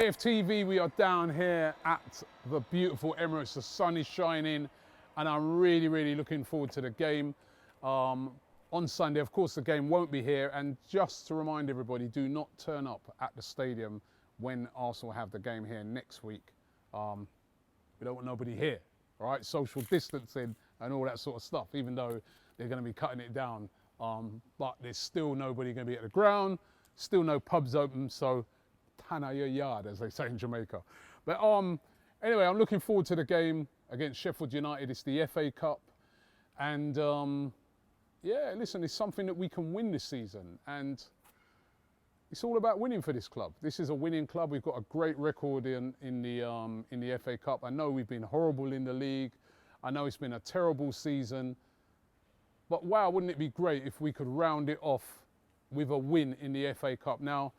AFTV, we are down here at the beautiful Emirates. The sun is shining and I'm really looking forward to the game on Sunday. Of course, the game won't be here, and just to remind everybody, do not turn up at the stadium when Arsenal have the game here next week. We don't want nobody here, all right? Social distancing and all that sort of stuff, even though they're going to be cutting it down. But there's still nobody going to be at the ground, still no pubs open, so Tana your yard, as they say in Jamaica. But anyway, I'm looking forward to the game against Sheffield United. It's the FA Cup. And yeah, listen, it's something that we can win this season. And it's all about winning for this club. This is a winning club. We've got a great record in the FA Cup. I know we've been horrible in the league. I know it's been a terrible season. But wow, wouldn't it be great if we could round it off with a win in the FA Cup? Now,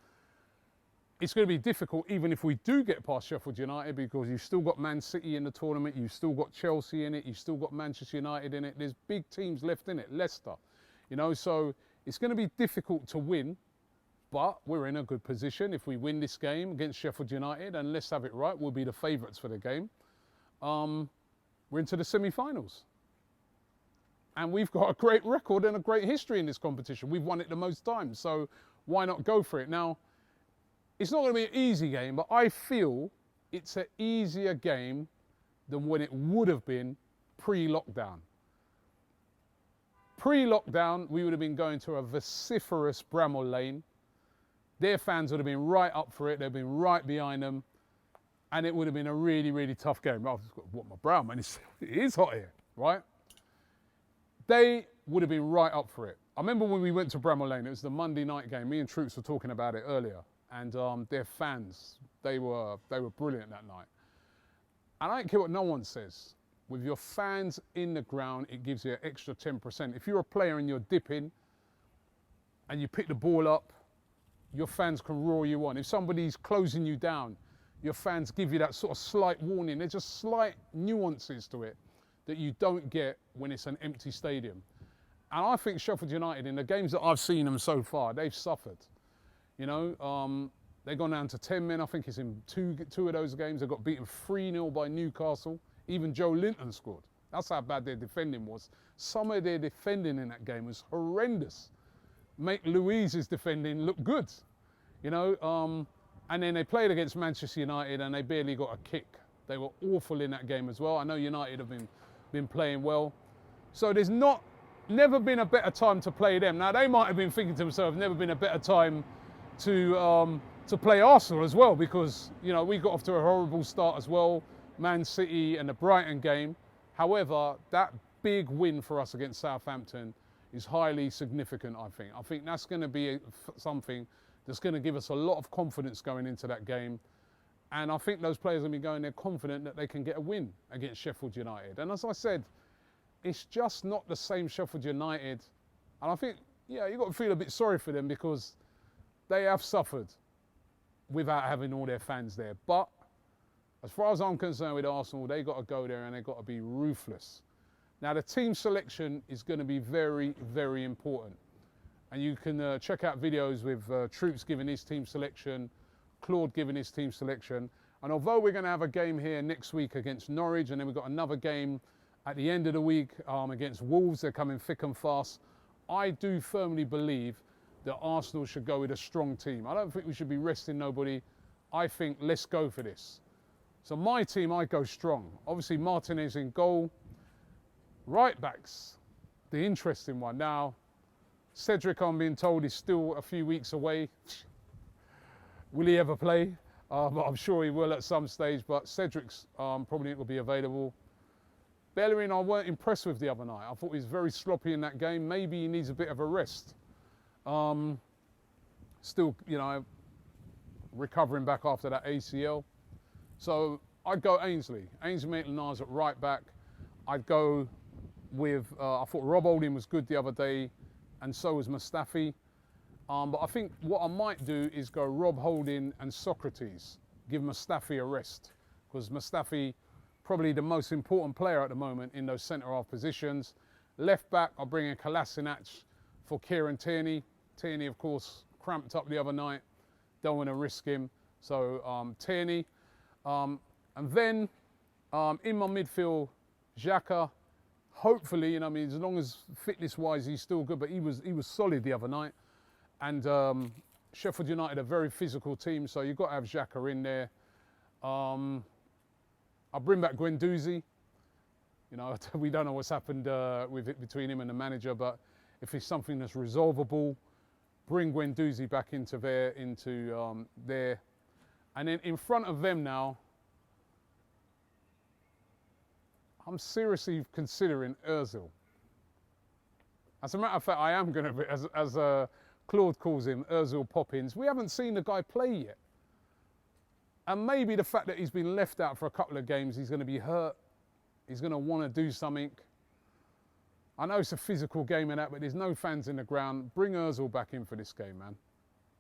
it's going to be difficult even if we do get past Sheffield United, because you've still got Man City in the tournament, you've still got Chelsea in it, you've still got Manchester United in it. There's big teams left in it, Leicester, you know, so it's going to be difficult to win, but we're in a good position. If we win this game against Sheffield United, and let's have it right, we'll be the favourites for the game. We're into the semi-finals. And we've got a great record and a great history in this competition. We've won it the most times, so why not go for it? Now, it's not going to be an easy game, but I feel it's an easier game than when it would have been pre-lockdown. Pre-lockdown, we would have been going to a vociferous Bramall Lane. Their fans would have been right up for it. They'd been right behind them. And it would have been a really tough game. I've just got to walk my brow, man. It is hot here, right? They would have been right up for it. I remember when we went to Bramall Lane, it was the Monday night game. Me and Troops were talking about it earlier. And their fans, they were brilliant that night. And I don't care what no one says. With your fans in the ground, it gives you an extra 10%. If you're a player and you're dipping and you pick the ball up, your fans can roar you on. If somebody's closing you down, your fans give you that sort of slight warning. There's just slight nuances to it that you don't get when it's an empty stadium. And I think Sheffield United, in the games that I've seen them so far, they've suffered. You know, they've gone down to 10 men. I think it's in two of those games. They got beaten 3-0 by Newcastle. Even Joe Linton scored. That's how bad their defending was. Some of their defending in that game was horrendous. Make Louise's defending look good, you know. And then they played against Manchester United and they barely got a kick. They were awful in that game as well. I know United have been playing well. So there's never been a better time to play them. Now, they might have been thinking to themselves, never been a better time to play Arsenal as well, because, you know, we got off to a horrible start as well, Man City and the Brighton game. However, that big win for us against Southampton is highly significant, I think. I think that's going to be something that's going to give us a lot of confidence going into that game. And I think those players will be going there confident that they can get a win against Sheffield United. And as I said, it's just not the same Sheffield United. And I think, yeah, you've got to feel a bit sorry for them, because they have suffered without having all their fans there. But as far as I'm concerned with Arsenal, they've got to go there and they've got to be ruthless. Now, the team selection is going to be very important. And you can check out videos with Troops giving his team selection, Claude giving his team selection. And although we're going to have a game here next week against Norwich, and then we've got another game at the end of the week against Wolves, they're coming thick and fast, I do firmly believe that Arsenal should go with a strong team. I don't think we should be resting nobody. I think let's go for this. So my team, I go strong. Obviously, Martinez in goal. Right backs, the interesting one. Now, Cedric, I'm being told, is still a few weeks away. Will he ever play? But I'm sure he will at some stage. But Cedric's probably will be available. Bellerin, I weren't impressed with the other night. I thought he was very sloppy in that game. Maybe he needs a bit of a rest. Still, you know, recovering back after that ACL. So I'd go Ainsley. Ainsley Maitland-Niles at right back. I'd go with, I thought Rob Holding was good the other day, and so was Mustafi. But I think what I might do is go Rob Holding and Socrates. Give Mustafi a rest, because Mustafi, probably the most important player at the moment in those centre-half positions. Left back, I'll bring in Kolasinac for Kieran Tierney. Tierney, of course, cramped up the other night. Don't want to risk him. So Tierney. And then in my midfield, Xhaka. Hopefully, you know, I mean, as long as fitness-wise he's still good, but he was solid the other night. And Sheffield United, a very physical team, so you've got to have Xhaka in there. I'll bring back Guendouzi. You know, we don't know what's happened between him and the manager, but if it's something that's resolvable, bring Guendouzi back into there. And then in front of them now, I'm seriously considering Ozil. As a matter of fact, I am going to be, as Claude calls him, Ozil Poppins. We haven't seen the guy play yet. And maybe the fact that he's been left out for a couple of games, he's going to be hurt. He's going to want to do something. I know it's a physical game and that, but there's no fans in the ground. Bring Ozil back in for this game, man.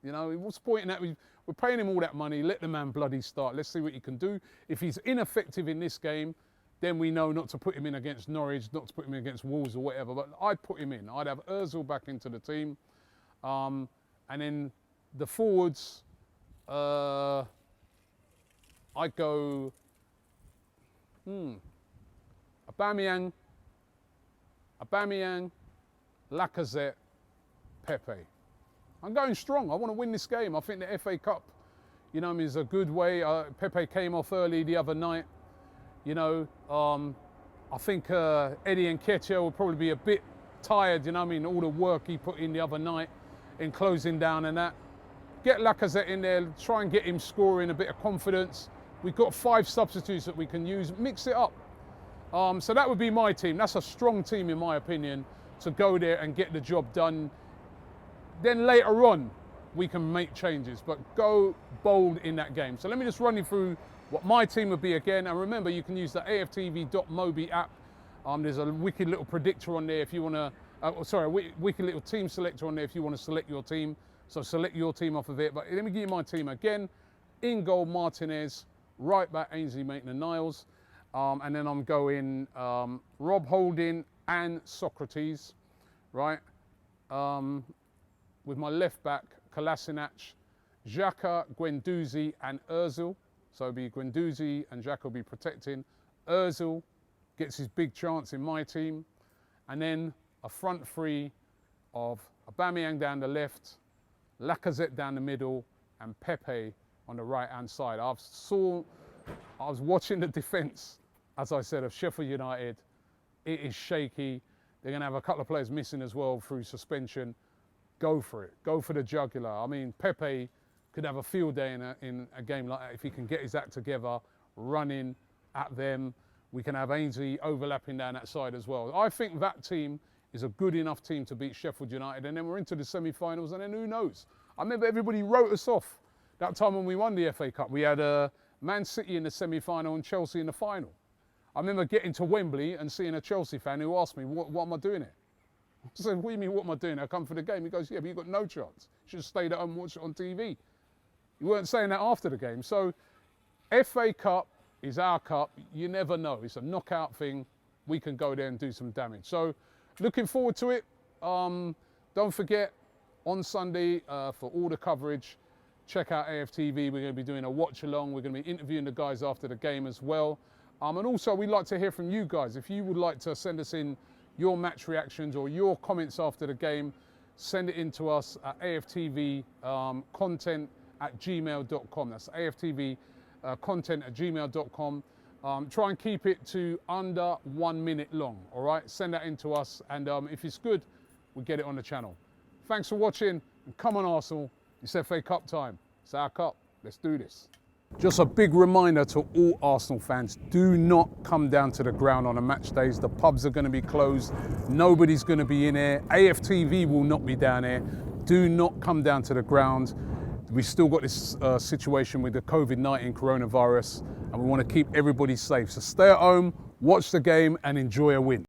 You know, what's the point in that? We're paying him all that money. Let the man bloody start. Let's see what he can do. If he's ineffective in this game, then we know not to put him in against Norwich, not to put him in against Wolves or whatever. But I'd put him in. I'd have Ozil back into the team. And then the forwards, I'd go Aubameyang, Lacazette, Pepe. I'm going strong. I want to win this game. I think the FA Cup, you know, is a good way. Pepe came off early the other night. You know, I think Eddie Nketiah will probably be a bit tired, you know what I mean, all the work he put in the other night in closing down and that. Get Lacazette in there, try and get him scoring a bit of confidence. We've got 5 substitutes that we can use, mix it up. So that would be my team. That's a strong team in my opinion to go there and get the job done. Then later on, we can make changes, but go bold in that game. So let me just run you through what my team would be again. And remember, you can use the AFTV.mobi app. There's a wicked little predictor on there if you want to, wicked little team selector on there if you want to select your team. So select your team off of it. But let me give you my team again. In goal, Martinez. Right back, Ainsley Maitland-Niles. And then I'm going Rob Holding and Socrates, right? With my left back, Kolasinac, Xhaka, Guendouzi and Ozil. So it'll be Guendouzi and Xhaka will be protecting. Ozil gets his big chance in my team. And then a front three of Aubameyang down the left, Lacazette down the middle, and Pepe on the right-hand side. I was watching the defence, as I said, of Sheffield United. It is shaky. They're going to have a couple of players missing as well through suspension. Go for it. Go for the jugular. I mean, Pepe could have a field day in a game like that if he can get his act together, running at them. We can have Ainsley overlapping down that side as well. I think that team is a good enough team to beat Sheffield United, and then we're into the semi-finals, and then who knows? I remember everybody wrote us off that time when we won the FA Cup. We had Man City in the semi-final and Chelsea in the final. I remember getting to Wembley and seeing a Chelsea fan who asked me, what am I doing here? I said, what do you mean, what am I doing? I come for the game. He goes, yeah, but you've got no chance. You should have stayed at home and watched it on TV. You weren't saying that after the game. So FA Cup is our cup. You never know. It's a knockout thing. We can go there and do some damage. So looking forward to it. Don't forget, on Sunday, for all the coverage, check out AFTV. We're going to be doing a watch along. We're going to be interviewing the guys after the game as well. And also, we'd like to hear from you guys. If you would like to send us in your match reactions or your comments after the game, send it in to us at AFTV content@gmail.com. That's AFTV content@gmail.com. Try and keep it to under 1 minute long, all right? Send that in to us, and if it's good, we'll get it on the channel. Thanks for watching, and come on Arsenal, it's FA Cup time. It's our cup, let's do this. Just a big reminder to all Arsenal fans, do not come down to the ground on the match days. The pubs are going to be closed. Nobody's going to be in there. AFTV will not be down there. Do not come down to the ground. We've still got this situation with the COVID-19 coronavirus, and we want to keep everybody safe. So stay at home, watch the game and enjoy a win.